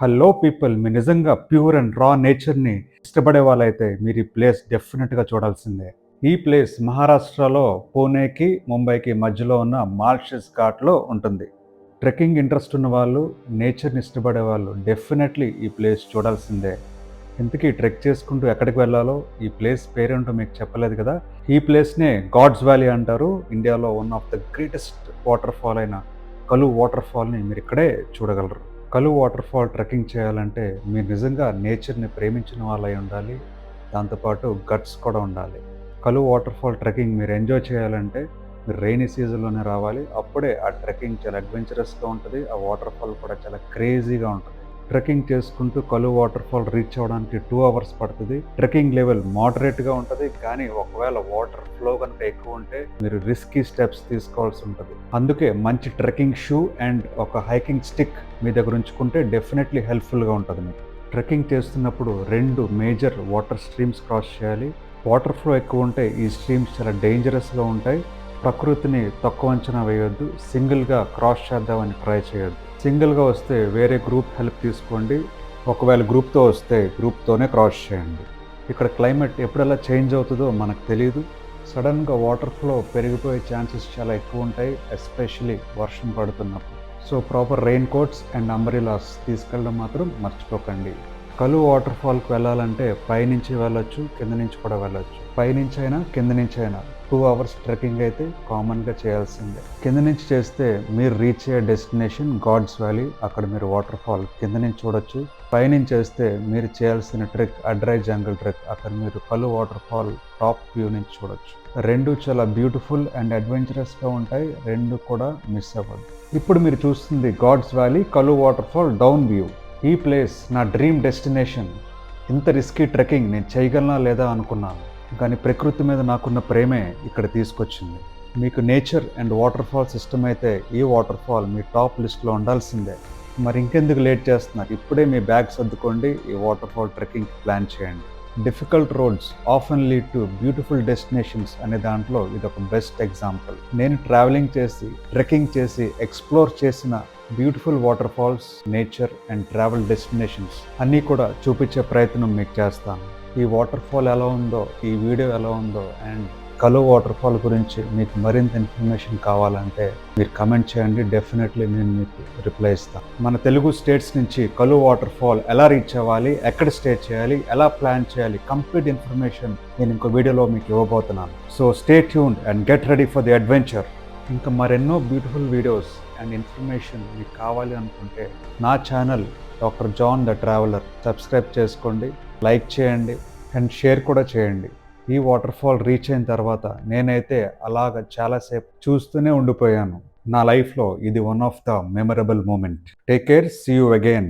Hello people, మీరు నిజంగా pure and రా నేచర్ని ఇష్టపడే వాళ్ళైతే మీరు ఈ ప్లేస్ డెఫినెట్గా చూడాల్సిందే. ఈ ప్లేస్ మహారాష్ట్రలో పూణేకి ముంబైకి మధ్యలో ఉన్న మాల్షస్ ఘాట్లో ఉంటుంది. ట్రెక్కింగ్ ఇంట్రెస్ట్ ఉన్న వాళ్ళు, నేచర్ని ఇష్టపడే వాళ్ళు డెఫినెట్లీ ఈ ప్లేస్ చూడాల్సిందే. ఇంతకీ ట్రెక్ చేసుకుంటూ ఎక్కడికి వెళ్ళాలో, ఈ ప్లేస్ పేరేంటో మీకు చెప్పలేదు కదా. ఈ ప్లేస్నే గాడ్స్ వ్యాలీ అంటారు. ఇండియాలో one of the greatest water fall అయిన కలు వాటర్ ఫాల్ని మీరు ఇక్కడే చూడగలరు. కలు వాటర్ ఫాల్ ట్రెక్కింగ్ చేయాలంటే మీరు నిజంగా నేచర్ని ప్రేమించిన వాళ్ళై ఉండాలి. దాంతోపాటు గట్స్ కూడా ఉండాలి. కలు వాటర్ ఫాల్ ట్రెక్కింగ్ మీరు ఎంజాయ్ చేయాలంటే మీరు రెయినీ సీజన్లోనే రావాలి. అప్పుడే ఆ ట్రెక్కింగ్ చాలా అడ్వెంచరస్గా ఉంటుంది. ఆ వాటర్ ఫాల్ కూడా చాలా క్రేజీగా ఉంటుంది. ట్రెక్కింగ్ చేసుకుంటూ కలు వాటర్ ఫాల్ రీచ్ అవ్వడానికి 2 అవర్స్ పడుతుంది. ట్రెక్కింగ్ లెవెల్ మోడరేట్గా ఉంటుంది, కానీ ఒకవేళ వాటర్ ఫ్లో కనుక ఎక్కువ ఉంటే మీరు రిస్కీ స్టెప్స్ తీసుకోవాల్సి ఉంటుంది. అందుకే మంచి ట్రెక్కింగ్ షూ అండ్ ఒక హైకింగ్ స్టిక్ మీ దగ్గర ఉంచుకుంటే డెఫినెట్లీ హెల్ప్ఫుల్గా ఉంటుంది మీకు. ట్రెక్కింగ్ చేస్తున్నప్పుడు 2 మేజర్ వాటర్ స్ట్రీమ్స్ క్రాస్ చేయాలి. వాటర్ ఫ్లో ఎక్కువ ఉంటే ఈ స్ట్రీమ్స్ చాలా డేంజరస్గా ఉంటాయి. ప్రకృతిని తక్కువ అంచనా వేయొద్దు. సింగిల్గా క్రాస్ చేద్దామని ట్రై చేయొద్దు. సింగిల్గా వస్తే వేరే గ్రూప్ హెల్ప్ తీసుకోండి. ఒకవేళ గ్రూప్తో వస్తే గ్రూప్తోనే క్రాస్ చేయండి. ఇక్కడ క్లైమేట్ ఎప్పుడెలా చేంజ్ అవుతుందో మనకు తెలియదు. సడన్గా వాటర్ ఫ్లో పెరిగిపోయే ఛాన్సెస్ చాలా ఎక్కువ ఉంటాయి, ఎస్పెషలీ వర్షం పడుతున్నప్పుడు. So proper rain coats and umbrellas తీసుకెళ్ళడం మాత్రం మర్చిపోకండి. కలు వాటర్ ఫాల్కి వెళ్ళాలంటే పైనుంచి వెళ్ళొచ్చు, కింద నుంచి కూడా వెళ్ళొచ్చు. పైనుంచి అయినా కింద నుంచి అయినా 2 అవర్స్ ట్రెక్కింగ్ అయితే కామన్గా చేయాల్సిందే. కింద నుంచి చేస్తే మీరు రీచ్ అయ్యే డెస్టినేషన్ గాడ్స్ వ్యాలీ. అక్కడ మీరు వాటర్ ఫాల్ కింద నుంచి చూడొచ్చు. పైనుంచి చేస్తే మీరు చేయాల్సిన ట్రెక్ అడ్రై జంగల్ ట్రెక్. అక్కడ మీరు కలు వాటర్ ఫాల్ టాప్ వ్యూ నుంచి చూడొచ్చు. రెండు చాలా బ్యూటిఫుల్ అండ్ అడ్వెంచరస్గా ఉంటాయి. రెండు కూడా మిస్ అవ్వద్దు. ఇప్పుడు మీరు చూస్తుంది గాడ్స్ వ్యాలీ కలు వాటర్ ఫాల్ డౌన్ వ్యూ. ఈ ప్లేస్ నా డ్రీమ్ డెస్టినేషన్. ఇంత రిస్కీ ట్రెక్కింగ్ నేను చేయగలనా లేదా అనుకున్నాను, కానీ ప్రకృతి మీద నాకున్న ప్రేమే ఇక్కడ తీసుకొచ్చింది. మీకు నేచర్ అండ్ వాటర్ ఫాల్స్ ఇష్టమైతే ఈ వాటర్ ఫాల్ మీ టాప్ లిస్ట్లో ఉండాల్సిందే. మరి ఇంకెందుకు లేట్ చేస్తున్నారు? ఇప్పుడే మీ బ్యాగ్ సర్దుకోండి, ఈ వాటర్ ఫాల్ ట్రెక్కింగ్ ప్లాన్ చేయండి. Difficult roads often lead to beautiful destinations అనే దాంట్లో ఇది ఒక బెస్ట్ ఎగ్జాంపుల్. నేను ట్రావెలింగ్ చేసి, ట్రెక్కింగ్ చేసి, ఎక్స్ప్లోర్ చేసిన beautiful waterfalls, nature and travel destinations అన్నీ కూడా చూపించే ప్రయత్నం మీకు చేస్తాను. ఈ వాటర్ ఫాల్ ఎలా ఉందో, ఈ వీడియో ఎలా ఉందో అండ్ కలు వాటర్ ఫాల్ గురించి మీకు మరింత ఇన్ఫర్మేషన్ కావాలంటే మీరు కమెంట్ చేయండి. డెఫినెట్లీ నేను మీకు రిప్లై ఇస్తాను. మన తెలుగు స్టేట్స్ నుంచి కలు వాటర్ ఫాల్ ఎలా రీచ్ అవ్వాలి, ఎక్కడ స్టే చేయాలి, ఎలా ప్లాన్ చేయాలి, కంప్లీట్ ఇన్ఫర్మేషన్ నేను ఇంకో వీడియోలో మీకు ఇవ్వబోతున్నాను. So stay tuned and get ready for the adventure. ఇంకా మరెన్నో బ్యూటిఫుల్ వీడియోస్ అండ్ ఇన్ఫర్మేషన్ మీకు కావాలి అనుకుంటే నా channel doctor John the traveller subscribe చేసుకోండి, లైక్ చేయండి అండ్ షేర్ కూడా చేయండి. ఈ వాటర్ ఫాల్ రీచ్ అయిన తర్వాత నేనైతే అలాగ చాలాసేపు చూస్తూనే ఉండిపోయాను. నా లైఫ్లో ఇది one of the memorable moment. Take care, see you again.